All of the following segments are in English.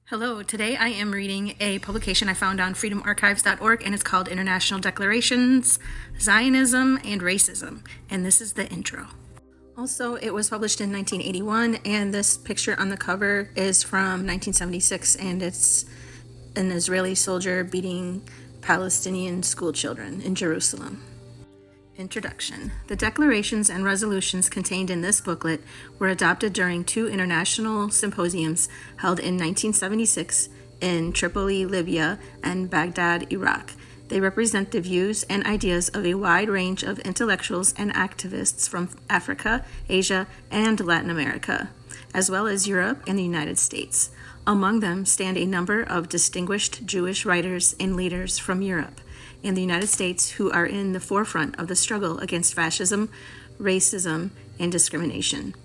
Hello, today I am reading a publication I found on freedomarchives.org, and it's called International Declarations, Zionism, and Racism, and this is the intro. Also, it was published in 1981, and this picture on the cover is from 1976, and it's an Israeli soldier beating Palestinian school children in Jerusalem. Introduction. The declarations and resolutions contained in this booklet were adopted during two international symposiums held in 1976 in Tripoli, Libya, and Baghdad, Iraq. They represent the views and ideas of a wide range of intellectuals and activists from Africa, Asia, and Latin America, as well as Europe and the United States. Among them stand a number of distinguished Jewish writers and leaders from Europe and the United States who are in the forefront of the struggle against fascism, racism, and discrimination.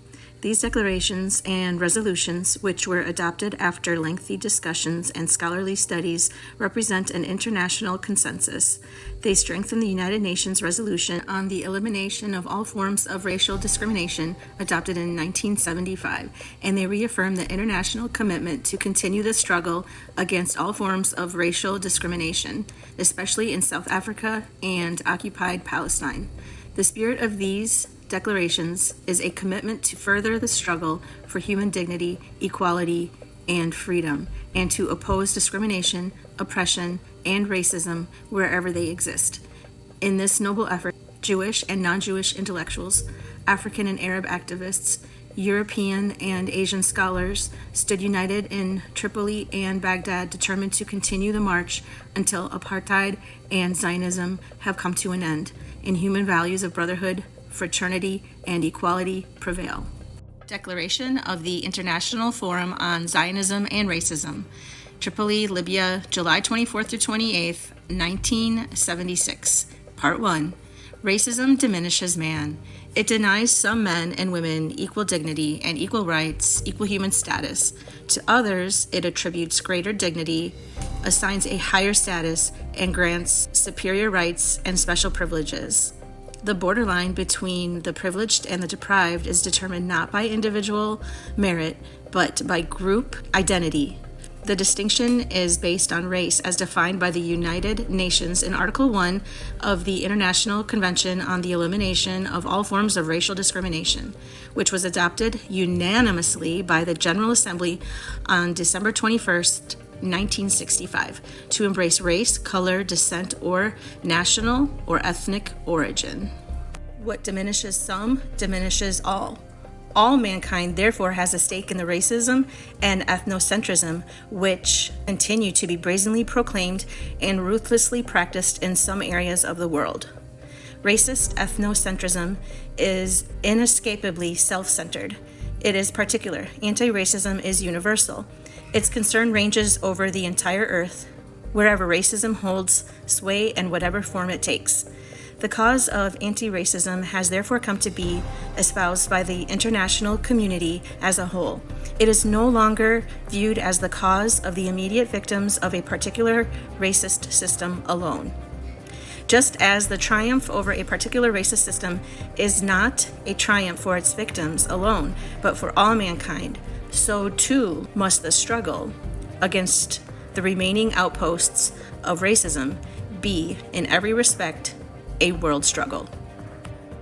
These declarations and resolutions, which were adopted after lengthy discussions and scholarly studies, represent an international consensus. They strengthen the United Nations resolution on the elimination of all forms of racial discrimination adopted in 1975, and they reaffirm the international commitment to continue the struggle against all forms of racial discrimination, especially in South Africa and occupied Palestine. The spirit of these declarations is a commitment to further the struggle for human dignity, equality, and freedom, and to oppose discrimination, oppression, and racism wherever they exist. In this noble effort, Jewish and non-Jewish intellectuals, African and Arab activists, European and Asian scholars stood united in Tripoli and Baghdad, determined to continue the march until apartheid and Zionism have come to an end, and human values of brotherhood, fraternity, and equality prevail. Declaration of the International Forum on Zionism and Racism, Tripoli, Libya, July 24th through 28th, 1976. Part 1. Racism diminishes man. It denies some men and women equal dignity and equal rights, equal human status. To others, it attributes greater dignity, assigns a higher status, and grants superior rights and special privileges. The borderline between the privileged and the deprived is determined not by individual merit, but by group identity. The distinction is based on race as defined by the United Nations in Article 1 of the International Convention on the Elimination of all Forms of Racial Discrimination, which was adopted unanimously by the General Assembly on December 21st, 1965, to embrace race, color, descent, or national or ethnic origin. What diminishes some diminishes all. All mankind, therefore, has a stake in the racism and ethnocentrism which continue to be brazenly proclaimed and ruthlessly practiced in some areas of the world. Racist ethnocentrism is inescapably self-centered. It is particular. Anti-racism is universal. Its concern ranges over the entire earth, wherever racism holds sway and whatever form it takes. The cause of anti-racism has therefore come to be espoused by the international community as a whole. It is no longer viewed as the cause of the immediate victims of a particular racist system alone. Just as the triumph over a particular racist system is not a triumph for its victims alone, but for all mankind, so too must the struggle against the remaining outposts of racism be, in every respect, a world struggle.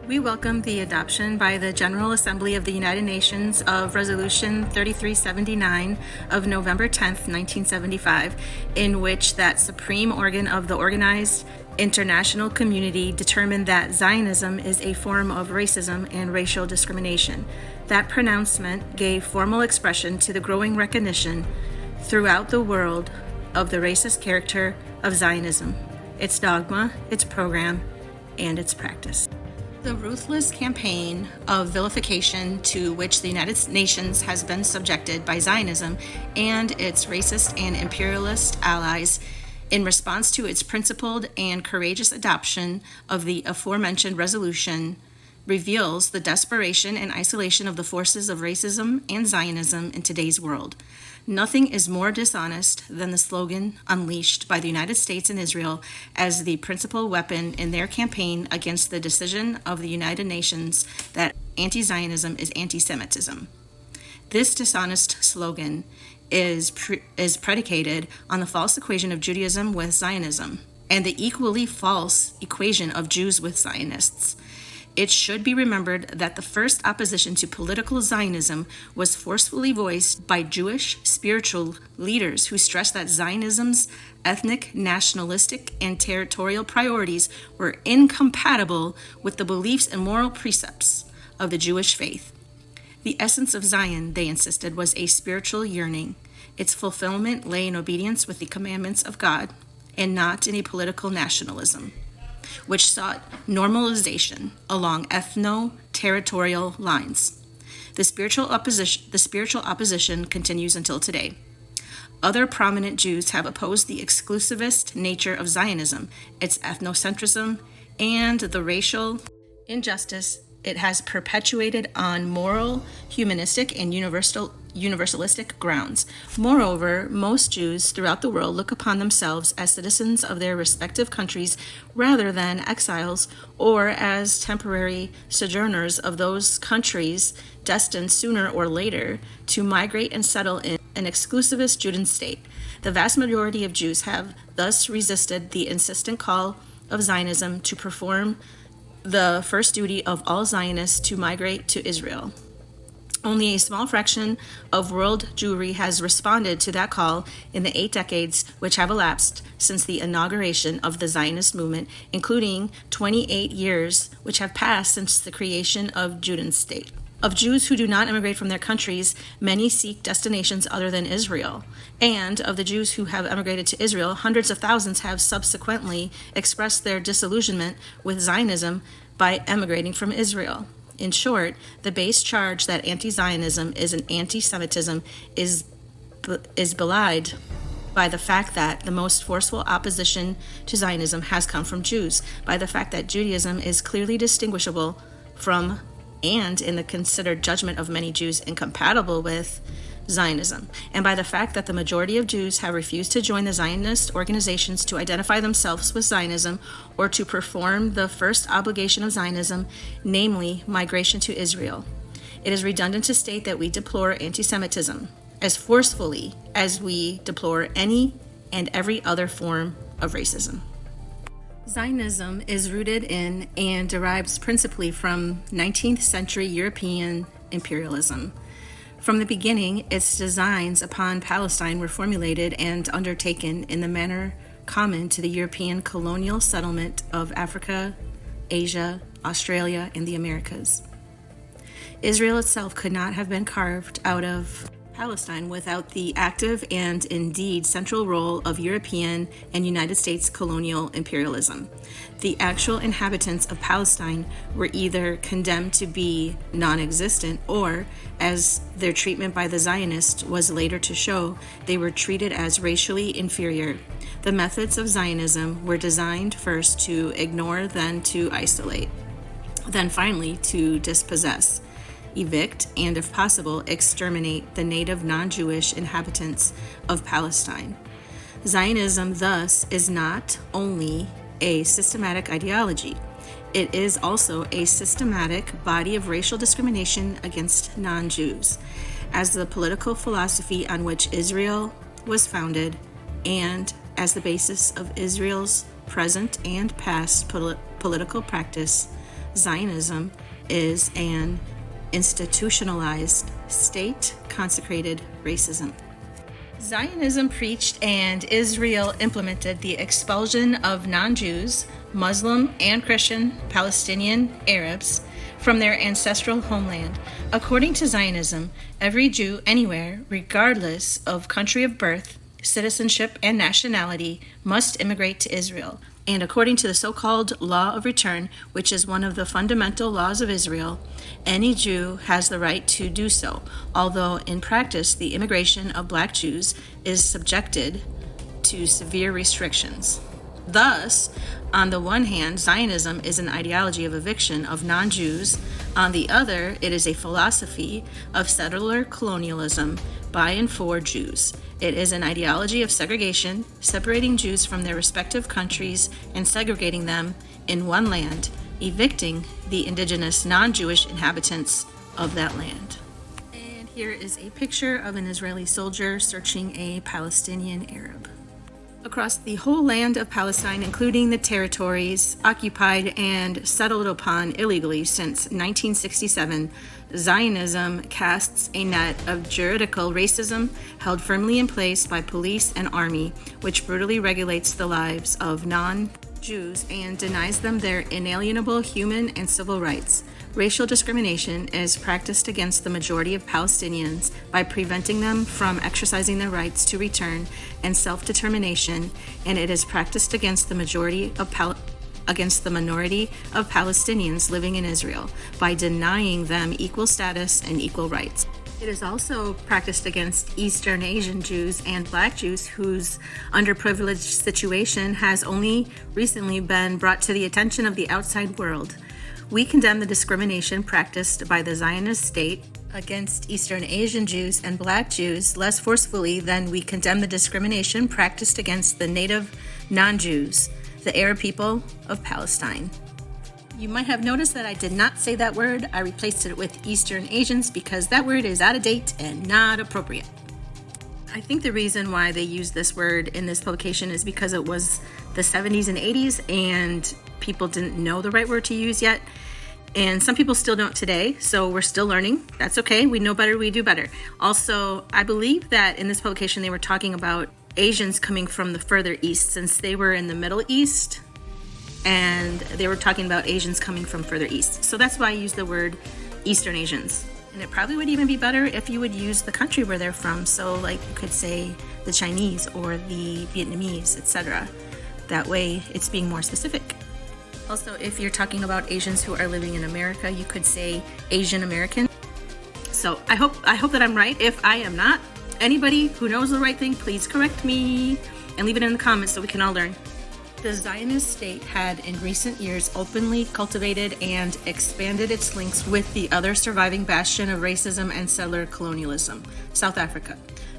We welcome the adoption by the General Assembly of the United Nations of Resolution 3379 of November 10th, 1975, in which that supreme organ of the organized international community determined that Zionism is a form of racism and racial discrimination. That pronouncement gave formal expression to the growing recognition throughout the world of the racist character of Zionism, its dogma, its program, and its practice. The ruthless campaign of vilification to which the United Nations has been subjected by Zionism and its racist and imperialist allies in response to its principled and courageous adoption of the aforementioned resolution reveals the desperation and isolation of the forces of racism and Zionism in today's world. Nothing is more dishonest than the slogan unleashed by the United States and Israel as the principal weapon in their campaign against the decision of the United Nations that anti-Zionism is anti-Semitism. This dishonest slogan is predicated on the false equation of Judaism with Zionism and the equally false equation of Jews with Zionists. It should be remembered that the first opposition to political Zionism was forcefully voiced by Jewish spiritual leaders who stressed that Zionism's ethnic, nationalistic, and territorial priorities were incompatible with the beliefs and moral precepts of the Jewish faith. The essence of Zion, they insisted, was a spiritual yearning. Its fulfillment lay in obedience with the commandments of God and not in a political nationalism, which sought normalization along ethno-territorial lines. The spiritual opposition continues until today. Other prominent Jews have opposed the exclusivist nature of Zionism, its ethnocentrism, and the racial injustice it has perpetuated on moral, humanistic, and universalistic grounds. Moreover, most Jews throughout the world look upon themselves as citizens of their respective countries rather than exiles or as temporary sojourners of those countries destined sooner or later to migrate and settle in an exclusivist Judean state. The vast majority of Jews have thus resisted the insistent call of Zionism to perform the first duty of all Zionists to migrate to Israel. Only a small fraction of world Jewry has responded to that call in the 8 decades which have elapsed since the inauguration of the Zionist movement, including 28 years which have passed since the creation of Judean state. Of Jews who do not immigrate from their countries, many seek destinations other than Israel. And of the Jews who have emigrated to Israel, hundreds of thousands have subsequently expressed their disillusionment with Zionism by emigrating from Israel. In short, the base charge that anti-Zionism is an anti-Semitism is belied by the fact that the most forceful opposition to Zionism has come from Jews, by the fact that Judaism is clearly distinguishable from and, in the considered judgment of many Jews, incompatible with Zionism, and by the fact that the majority of Jews have refused to join the Zionist organizations to identify themselves with Zionism or to perform the first obligation of Zionism, namely migration to Israel. It is redundant to state that we deplore anti-Semitism as forcefully as we deplore any and every other form of racism. Zionism is rooted in and derives principally from 19th century European imperialism. From the beginning, its designs upon Palestine were formulated and undertaken in the manner common to the European colonial settlement of Africa, Asia, Australia, and the Americas. Israel itself could not have been carved out of Palestine without the active and indeed central role of European and United States colonial imperialism. The actual inhabitants of Palestine were either condemned to be non-existent or, as their treatment by the Zionists was later to show, they were treated as racially inferior. The methods of Zionism were designed first to ignore, then to isolate, then finally to dispossess, evict, and if possible, exterminate the native non-Jewish inhabitants of Palestine. Zionism, thus, is not only a systematic ideology, it is also a systematic body of racial discrimination against non-Jews, as the political philosophy on which Israel was founded and as the basis of Israel's present and past political practice. Zionism is an institutionalized, state-consecrated racism. Zionism preached and Israel implemented the expulsion of non-Jews, Muslim and Christian Palestinian Arabs from their ancestral homeland. According to Zionism, every Jew anywhere, regardless of country of birth, citizenship, and nationality, must immigrate to Israel. And according to the so-called law of return, which is one of the fundamental laws of Israel, any Jew has the right to do so, although in practice the immigration of black Jews is subjected to severe restrictions. Thus, on the one hand, Zionism is an ideology of eviction of non-Jews. On the other, it is a philosophy of settler colonialism by and for Jews. It is an ideology of segregation, separating Jews from their respective countries and segregating them in one land, evicting the indigenous non-Jewish inhabitants of that land. And Here is a picture of an Israeli soldier searching a Palestinian Arab. Across the whole land of Palestine, including the territories occupied and settled upon illegally since 1967, Zionism casts a net of juridical racism held firmly in place by police and army, which brutally regulates the lives of non-Jews and denies them their inalienable human and civil rights. Racial discrimination is practiced against the majority of Palestinians by preventing them from exercising their rights to return and self-determination, and it is practiced against the minority of Palestinians living in Israel by denying them equal status and equal rights. It is also practiced against Eastern Asian Jews and Black Jews whose underprivileged situation has only recently been brought to the attention of the outside world. We condemn the discrimination practiced by the Zionist state against Eastern Asian Jews and Black Jews less forcefully than we condemn the discrimination practiced against the native non-Jews, the Arab people of Palestine. You might have noticed that I did not say that word. I replaced it with Eastern Asians because that word is out of date and not appropriate. I think the reason why they used this word in this publication is because it was the 70s and 80s and people didn't know the right word to use yet. And some people still don't today, so we're still learning. That's okay. We know better, we do better. Also, I believe that in this publication they were talking about Asians coming from the further east, since they were in the Middle East, and they were talking about Asians coming from further east. So that's why I use the word Eastern Asians. And it probably would even be better if you would use the country where they're from. So like you could say the Chinese or the Vietnamese, etc. That way it's being more specific. Also, if you're talking about Asians who are living in America, you could say Asian American. So I hope that I'm right. If I am not, anybody who knows the right thing, please correct me and leave it in the comments so we can all learn. The Zionist state had in recent years openly cultivated and expanded its links with the other surviving bastion of racism and settler colonialism, South Africa.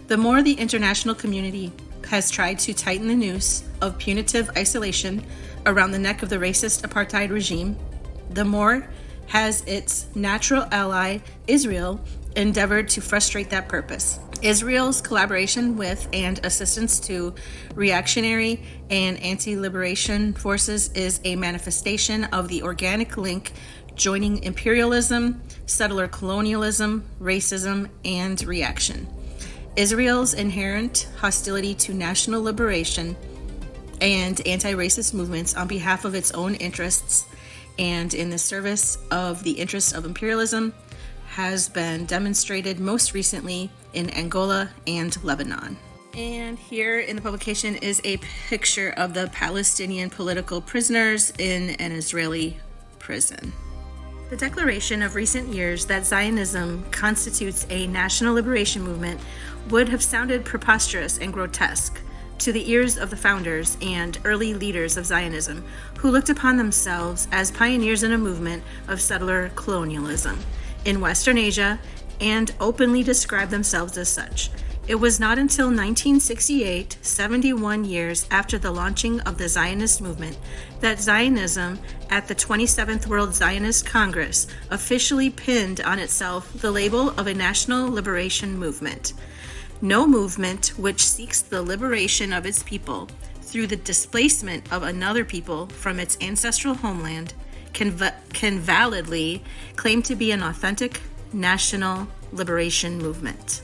The more the international community has tried to tighten the noose of punitive isolation around the neck of the racist apartheid regime, the more has its natural ally, Israel, endeavored to frustrate that purpose. Israel's collaboration with and assistance to reactionary and anti-liberation forces is a manifestation of the organic link joining imperialism, settler colonialism, racism, and reaction. Israel's inherent hostility to national liberation and anti-racist movements on behalf of its own interests and in the service of the interests of imperialism has been demonstrated most recently in Angola and Lebanon. And here in the publication is a picture of the Palestinian political prisoners in an Israeli prison. The declaration of recent years that Zionism constitutes a national liberation movement would have sounded preposterous and grotesque to the ears of the founders and early leaders of Zionism, who looked upon themselves as pioneers in a movement of settler colonialism in Western Asia and openly described themselves as such. It was not until 1968, 71 years after the launching of the Zionist movement, that Zionism at the 27th World Zionist Congress officially pinned on itself the label of a national liberation movement. No movement which seeks the liberation of its people through the displacement of another people from its ancestral homeland can validly claim to be an authentic national liberation movement.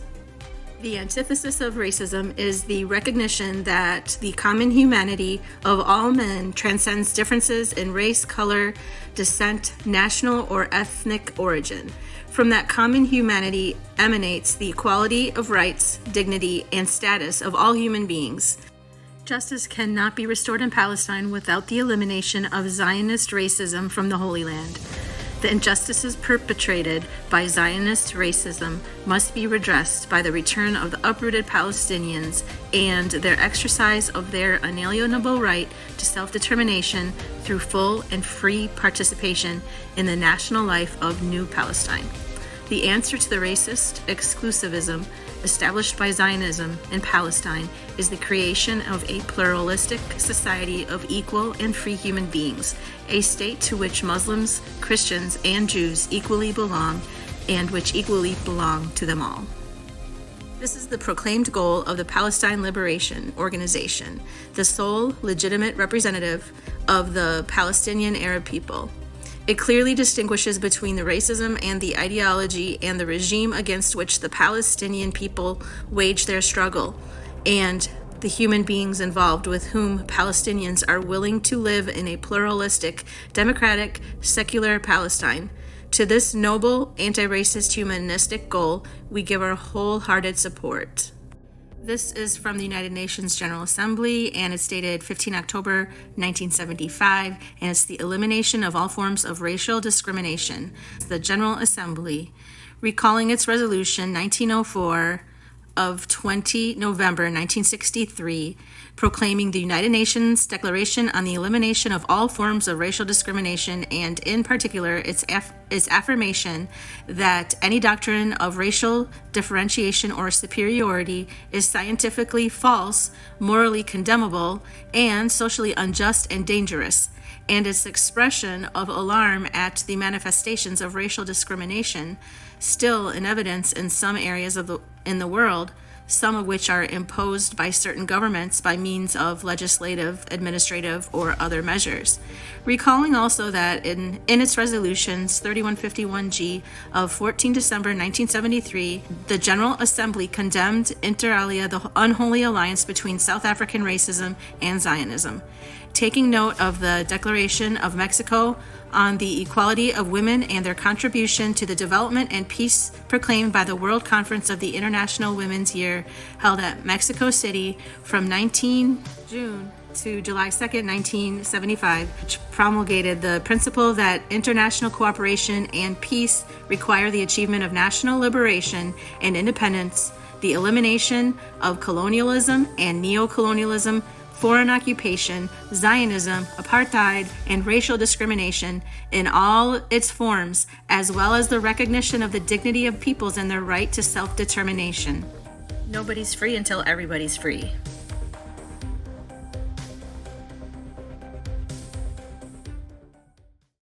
The antithesis of racism is the recognition that the common humanity of all men transcends differences in race, color, descent, national or ethnic origin. From that common humanity emanates the equality of rights, dignity, and status of all human beings. Justice cannot be restored in Palestine without the elimination of Zionist racism from the Holy Land. The injustices perpetrated by Zionist racism must be redressed by the return of the uprooted Palestinians and their exercise of their inalienable right to self-determination through full and free participation in the national life of New Palestine. The answer to the racist exclusivism established by Zionism in Palestine is the creation of a pluralistic society of equal and free human beings, a state to which Muslims, Christians, and Jews equally belong, and which equally belong to them all. This is the proclaimed goal of the Palestine Liberation Organization, the sole legitimate representative of the Palestinian Arab people. It clearly distinguishes between the racism and the ideology and the regime against which the Palestinian people wage their struggle, and the human beings involved with whom Palestinians are willing to live in a pluralistic, democratic, secular Palestine. To this noble, anti-racist, humanistic goal, we give our wholehearted support. This is from the United Nations General Assembly, and it's dated 15 October 1975, and it's the elimination of all forms of racial discrimination. The General Assembly, recalling its resolution 1904 of 20 November 1963, proclaiming the United Nations Declaration on the Elimination of All Forms of Racial Discrimination, and in particular its affirmation that any doctrine of racial differentiation or superiority is scientifically false, morally condemnable, and socially unjust and dangerous, and its expression of alarm at the manifestations of racial discrimination still in evidence in some areas in the world, some of which are imposed by certain governments by means of legislative, administrative, or other measures. Recalling also that in its resolutions 3151G of 14 December 1973, the General Assembly condemned inter alia the unholy alliance between South African racism and Zionism. Taking note of the Declaration of Mexico on the equality of women and their contribution to the development and peace proclaimed by the World Conference of the International Women's Year held at Mexico City from 19 June to July 2nd, 1975, which promulgated the principle that international cooperation and peace require the achievement of national liberation and independence, the elimination of colonialism and neo-colonialism, foreign occupation, Zionism, apartheid, and racial discrimination in all its forms, as well as the recognition of the dignity of peoples and their right to self-determination. Nobody's free until everybody's free.